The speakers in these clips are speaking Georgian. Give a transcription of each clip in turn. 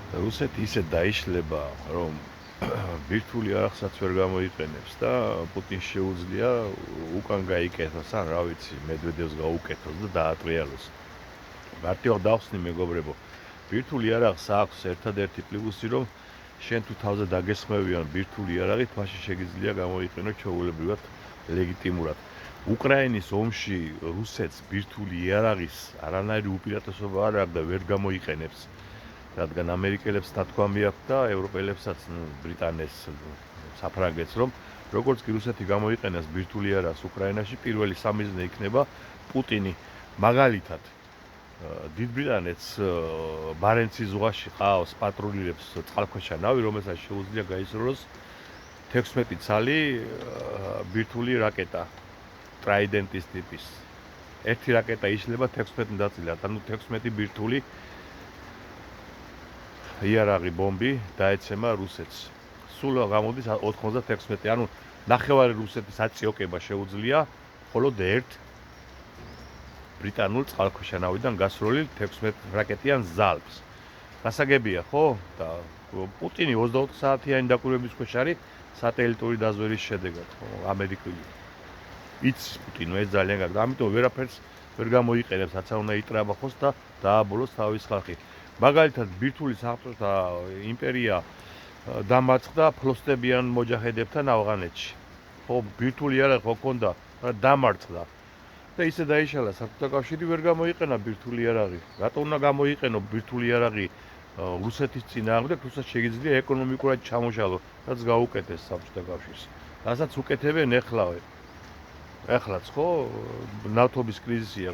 რუსეთი ისე დაიშლება, რომ ბირთვული არახსაც ვერ გამოიყენებს და პუტინს შეუძლია უკან გაიკეთოს, ან რა ვიცი, მედვედევს გაუკეთოს და დაატრიალოს. მარტივად დავხსნი მეგობრებო, ბირთვული არახს აქვს ერთადერთი პლუსი, რომ შენ თუ თავზე დაგესხმევიან ბირთვული არაღით, მაშინ შეგიძლია გამოიყენო ჩვეულებრივად ლეგიტიმურად. უკრაინის ომში რუსეთს ბირთვული იარაღის არანაირი უპირატესობა არ აქვს და ვერ გამოიყენებს. რადგან ამერიკელებს თათქვამი აქვს და ევროპელებსაც, ბრიტანეთს, საფრანგეთს, რომ როგორც კი რუსეთი გამოიყენებს ბირთვული იარაღს უკრაინაში, პირველი სამიზნე იქნება პუტინი. მაგალითად, დიდ ბრიტანეთს ბარენცის ზღვაში ყავს პატრულირებს წყალქვეშა ნავი, რომელსაც შეუძლია გაისროლოს 16 ცალი ბირთვული რაკეტა ტრაიდენტის ტიპის. ერთი რაკეტა იშლება 16 ნაწილად, ანუ 16 ბირთვული იარაღი ბომბი დაეცემა რუსეთს. სულ გამოდის 96, ანუ ნახევარი რუსეთის აწიოკება შეუძლია მხოლოდ ერთ ბრიტანულ წყალქვეშა ნავიდან გასროლილ 16 რაკეტიან ზალპს. გასაგებია, ხო? და პუტინი 24 საათიანი დაკვირვების ქვეშ არის სატელიტური დაზვერვის შედეგად, ხო? ამერიკული. იცის პუტინო ეს ძალიან კარგად, ამიტომ ვერაფერს ვერ გამოიყენებს, რაცა უნდა იტრაბახოს და დააბოლოს თავის ხალხი. მაგალითად, ბირთვული საბჭოთა იმპერია დამარცხდა ფლოსტებიან მოჯაჰედებთან ავღანეთში. ხო, ბირთვული იარაღი ხო ქონდა, მაგრამ დამარცხდა. და ისე დაიშალა საბჭოთა კავშირი, ვერ გამოიყენა ბირთვული იარაღი. რატო უნდა გამოიყენო ბირთვული იარაღი რუსეთის წინააღმდეგ, თუმცა შეიძლება ეკონომიკურად ჩამოშალო, რაც გაუკეთეს საბჭოთა კავშირს. რასაც უკეთებენ ეხლავე. ეხლაც ხო, ნავთობის კრიზისია,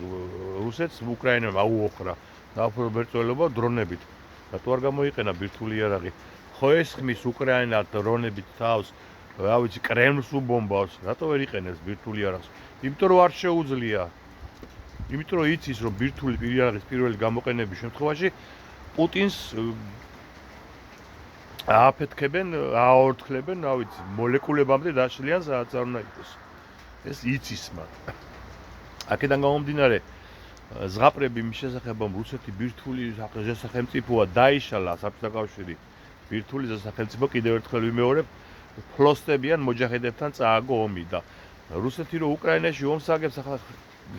რუსეთს უკრაინამ აუოხრა ნავთობის მრეწველობა დრონებით. რატო არ გამოიყენა ბირთვული იარაღი? ხო ეს ხმის უკრაინა დრონებით თავს, რა ვიცი, კრემლს უბომბავს, რატო ვერ იყენებს ბირთვული იარაღს? იმიტომ რომ არ შეუძლია. იმიტომ რომ იცის, რომ ბირთვული იარაღის პირველი გამოყენების შემთხვევაში პუტინს ააფეთქებენ, ააორთქლებენ, რა ვიცი, მოლეკულებამდე დაშლიან, სადაც არ უნდა იყოს. ეს იცის მათ. აქედან გამომდინარე, ზღაპრები მის შესახებ, რომ რუსეთი ბირთვული სახელმწიფოა, დაიშალა საბჭოთა კავშირი. ბირთვული სახელმწიფო კიდევ ერთხელ ვიმეორებ, ფლოსტებიან მოჯაჰედებთან წააგო ომი და რუსეთი რო უკრაინაში ომს აგებს, ახლა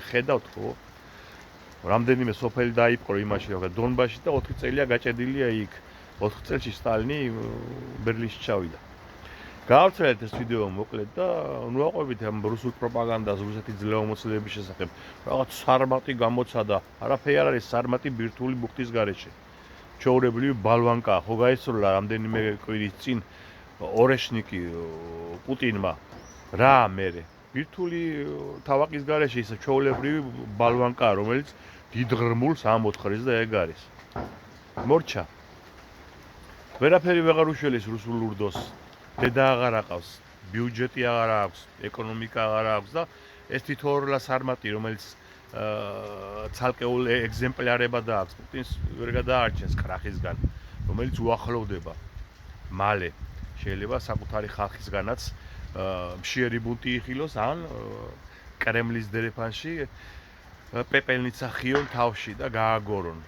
ხედავთ ხო? რამდენიმე სოფელი დაიპყრო იმაში, რომ დონბასში და 4 წელია გაჭედილია იქ. 4 წელში სტალინი ბერლინში ჩავიდა. გაავრცელეთ ეს ვიდეო მოკლედ და ნუაყვებით ამ რუსულ პროპაგანდას რუსეთის ძლევამოსილების შესახებ. რაღაც სარმატი გამოცადა, არაფერი არ არის სარმატი ბირთვული ბუხტის გარეშე. ჩვეულებრივი ბალვანკა, ხო გაისროლა რამდენიმე კვირის წინ ორეშნიკი პუტინმა. რა მერე? ბირთვული თავაკის გარეშე ისე ჩვეულებრივი ბალვანკა, რომელიც დიდ ღრმულს ამოთხრის და ეგ არის. მორჩა. ვერაფერი ვეღარ უშველის რუსულ ურდოს. დედა აღარ აყავს, ბიუჯეტი აღარ აქვს, ეკონომიკა აღარ აქვს და ეს თითოეულა სარმატი, რომელიც ცალკეულ ეგზემპლარებად აქვს, პუტინს ვერ გადაარჩენს კრახისგან, რომელიც უახლოვდება. მალე შეიძლება საკუთარი ხალხისგანაც მშიერი ბუნტი იხილოს, ან კრემლის დერეფანში პეპელნიცა ხიონ თავში და გააგორონ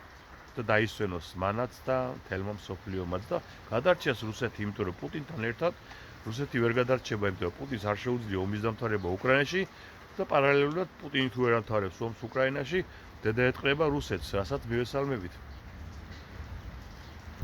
და დაისვენოს მანაც და თელმა მსოფლიომაც და გადარჩეს რუსეთი, იმიტომ რომ პუტინთან ერთად რუსეთი ვერ გადარჩება, იმიტომ რომ პუტინს არ შეუძლია ომის დამთავრება უკრაინაში და პარალელურად პუტინი თუ ვერ ამთავრებს ომს უკრაინაში, დედა ეტყრება რუსეთს, რასაც მივესალმებით.